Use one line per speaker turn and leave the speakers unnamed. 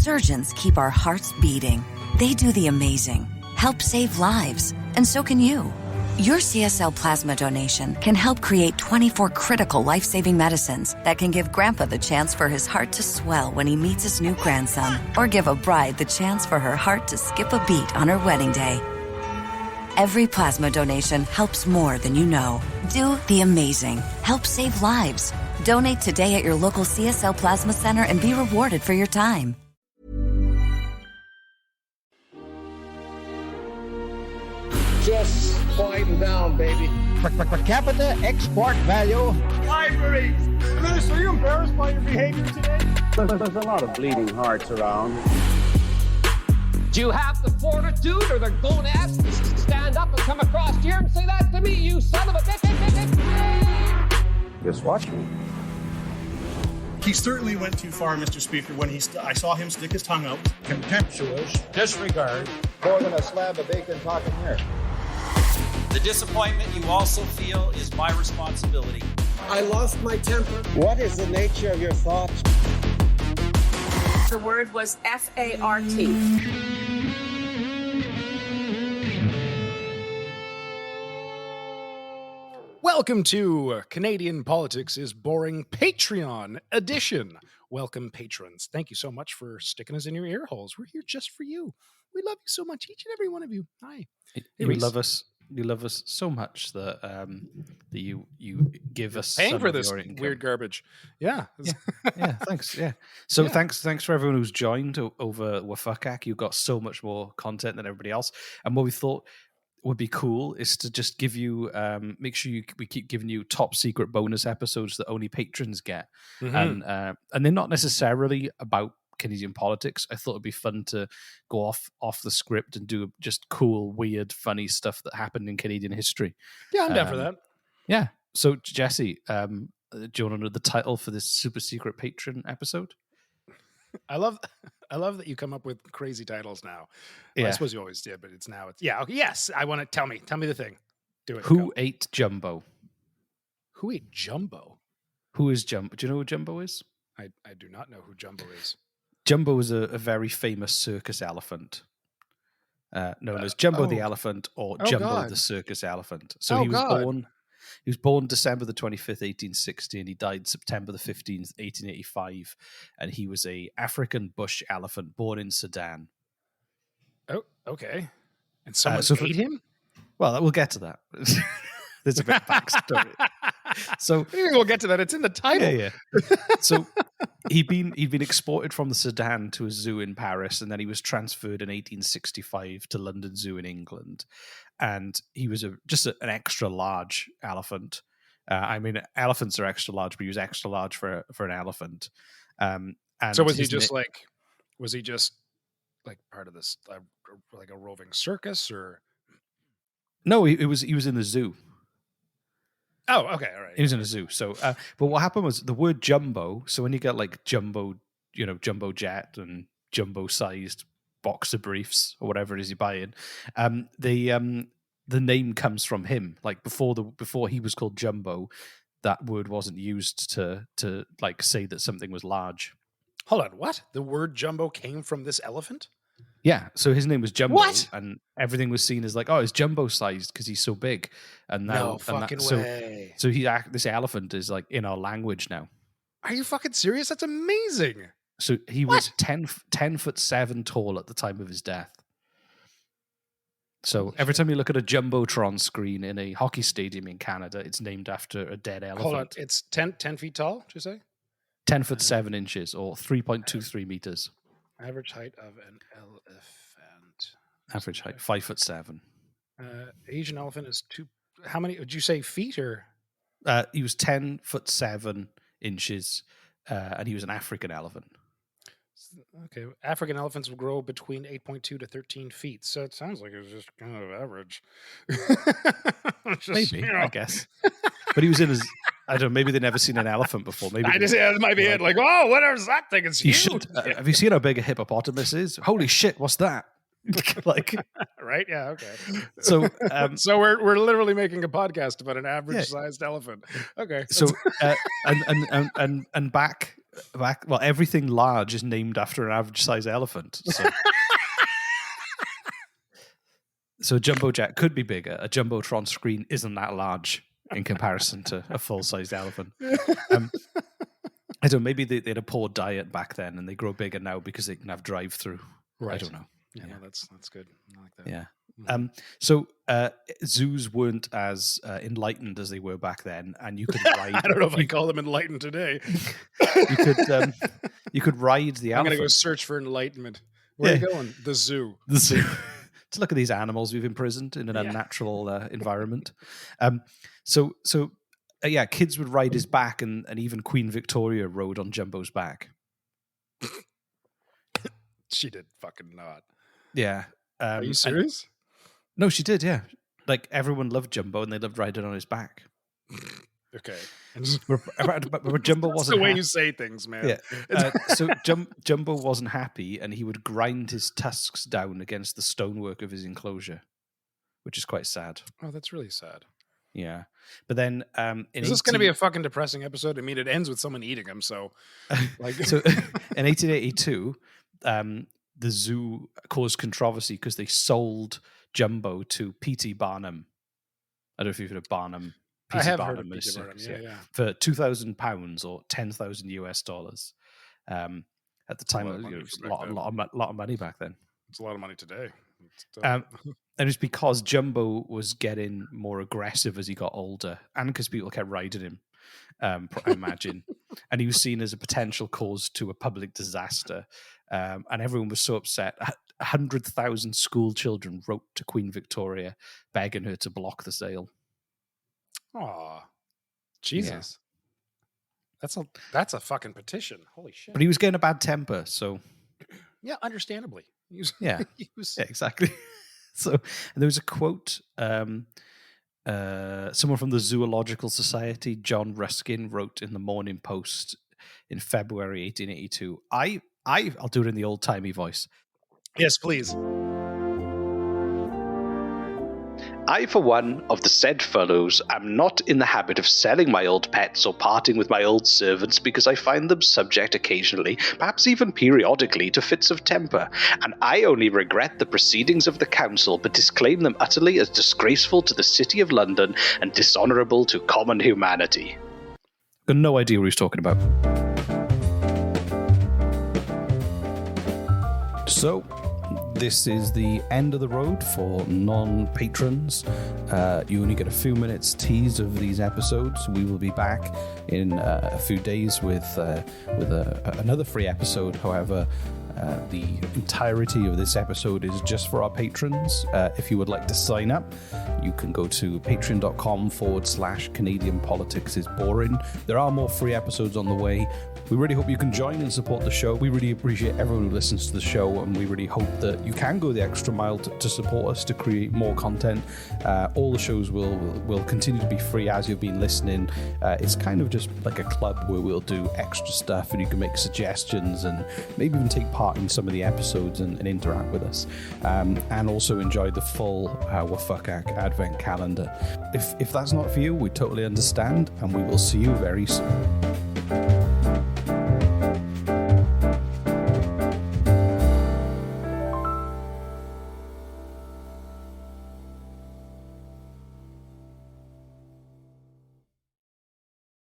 Surgeons keep our hearts beating. They do the amazing, help save lives, and so can you. Your CSL plasma donation can help create 24 critical life-saving medicines that can give Grandpa the chance for his heart to swell when he meets his new grandson, or give a bride the chance for her heart to skip a beat on her wedding day. Every plasma donation helps more than you know. Do the amazing. Help save lives. Donate today at your local CSL Plasma Center and be rewarded for your time.
Just quieten down, baby.
Per capita export value.
Libraries!
Minister, are you embarrassed by your behavior today?
There's a lot of bleeding hearts around.
Do you have the fortitude or the gonads to stand up and come across here and say that to me, you son of a bitch?
Just watch me.
He certainly went too far, Mr. Speaker, when I saw him stick his tongue out.
Contemptuous disregard.
More than a slab of bacon talking here.
The disappointment you also feel is my responsibility.
I lost my temper.
What is the nature of your thoughts?
The word was F-A-R-T.
Welcome to Canadian Politics is Boring Patreon edition. Welcome, patrons. Thank you so much for sticking us in your ear holes. We're here just for you. We love you so much, each and every one of you. Hi.
You love us. You love us so much that that you give us
paying
some
for
of
this
your income.
weird garbage. Yeah.
Thanks. Yeah. So
Yeah.
thanks for everyone who's joined over Wafakak. You've got so much more content than everybody else. And what we thought would be cool is to just give you make sure we keep giving you top secret bonus episodes that only patrons get.
Mhm.
And they're not necessarily about Canadian politics. I thought it'd be fun to go off the script and do just cool, weird, funny stuff that happened in Canadian history.
Yeah, I'm down for that.
Yeah. So Jesse, do you want to know the title for this super secret patron episode?
I love that you come up with crazy titles now. Well,
Yeah.
I suppose you always did, but it's yeah. Okay, yes, I want to tell me the thing. Do it.
Who
Go.
ate Jumbo?
Who ate Jumbo?
Who is Jumbo? Do you know who Jumbo is?
I do not know who Jumbo is.
Jumbo was a very famous circus elephant, known as Jumbo the elephant or Jumbo
God.
the circus elephant. So
Oh,
he was
God.
born. He was born December the 25th, 1860, and he died September the 15th, 1885. And he was a African bush elephant born in Sudan.
Oh, okay. And someone ate him?
Well, we'll get to that. There's a bit of backstory. So
we'll get to that. It's in the title.
Yeah. So he'd been exported from the Sudan to a zoo in Paris, and then he was transferred in 1865 to London Zoo in England. And he was just an extra large elephant. I mean, elephants are extra large, but he was extra large for an elephant. And
So was he just like part of this like a roving circus or?
No, he was in the zoo.
Oh, okay, all right.
He was in a zoo. So, but what happened was the word jumbo. So when you get like jumbo, jumbo jet and jumbo-sized boxer briefs or whatever it is you're buying, the name comes from him. Like before he was called Jumbo, that word wasn't used to like say that something was large.
Hold on, what? The word Jumbo came from this elephant?
Yeah, so his name was Jumbo,
What?
and everything was seen as like, oh, it's jumbo-sized because he's so big. And now,
No fucking way.
So this elephant is like in our language now.
Are you fucking serious? That's amazing.
So he was 10'7" tall at the time of his death. So every time you look at a Jumbotron screen in a hockey stadium in Canada, it's named after a dead elephant.
Hold on, it's 10 feet tall, did you say?
10'7" or 3.23 meters.
Average height of an elephant.
Average height, 5'7".
Asian elephant is how many, would you say feet or?
He was 10'7", and he was an African elephant.
Okay, African elephants will grow between 8.2 to 13 feet, so it sounds like it was just kind of average.
Maybe, I guess. But he was in his, I don't know, maybe they'd never seen an elephant before. Maybe
that might be it. Like, oh, whatever's that thing? It's huge.
Have you seen how big a hippopotamus is? Holy shit, what's that? Like,
right? Yeah, okay.
So,
so we're literally making a podcast about an average sized elephant. Okay.
So, and back everything large is named after an average size elephant. So a jumbo jet could be bigger. A jumbotron screen isn't that large in comparison to a full-sized elephant. I don't know, maybe they had a poor diet back then and they grow bigger now because they can have drive-through. Right. I don't know.
Yeah, no, that's good. I like that.
Yeah. So zoos weren't as enlightened as they were back then, and you could ride.
I don't know if I call them enlightened today.
you could ride the elephant.
I'm going to go search for enlightenment. Where are you going? The zoo.
The zoo. To look at these animals we've imprisoned in an unnatural environment. Kids would ride his back, and even Queen Victoria rode on Jumbo's back.
She did fucking not.
Yeah.
Are you serious?
No, she did, yeah. Like, everyone loved Jumbo, and they loved riding on his back.
Okay.
But Jumbo wasn't
That's the way you say things, man.
Yeah. So Jumbo wasn't happy, and he would grind his tusks down against the stonework of his enclosure, which is quite sad.
Oh, that's really sad.
Yeah. But then
is this going to be a fucking depressing episode? I mean, it ends with someone eating him, so...
So in 1882, the zoo caused controversy because they sold Jumbo to P.T. Barnum. I don't know if you've heard of Barnum.
I have heard of P.T. Barnum, yeah.
For £2,000 or $10,000 at the time. It was a lot of money back then.
It's a lot of money today.
And it's because Jumbo was getting more aggressive as he got older, and because people kept riding him, I imagine. And he was seen as a potential cause to a public disaster. And everyone was so upset. 100,000 school children wrote to Queen Victoria begging her to block the sale.
Aw, Jesus. Yeah. That's a fucking petition. Holy shit.
But he was getting a bad temper, so...
Yeah, understandably.
Yeah, exactly. So, and there was a quote, someone from the Zoological Society, John Ruskin, wrote in the Morning Post in February 1882. I'll do it in the old-timey voice.
Yes, please.
I, for one, of the said fellows, am not in the habit of selling my old pets or parting with my old servants because I find them subject occasionally, perhaps even periodically, to fits of temper, and I only regret the proceedings of the council, but disclaim them utterly as disgraceful to the City of London and dishonourable to common humanity.
Got no idea what he's talking about. So... this is the end of the road for non-patrons. You only get a few minutes tease of these episodes. We will be back in a few days with another free episode. However, the entirety of this episode is just for our patrons. If you would like to sign up, you can go to patreon.com/Canadian Politics is Boring. There are more free episodes on the way. We really hope you can join and support the show. We really appreciate everyone who listens to the show, and we really hope that you can go the extra mile to support us to create more content. All the shows will continue to be free as you've been listening. It's kind of just like a club where we'll do extra stuff, and you can make suggestions and maybe even take part in some of the episodes and interact with us. And also enjoy the full Wafukak Advent calendar. If that's not for you, we totally understand, and we will see you very soon.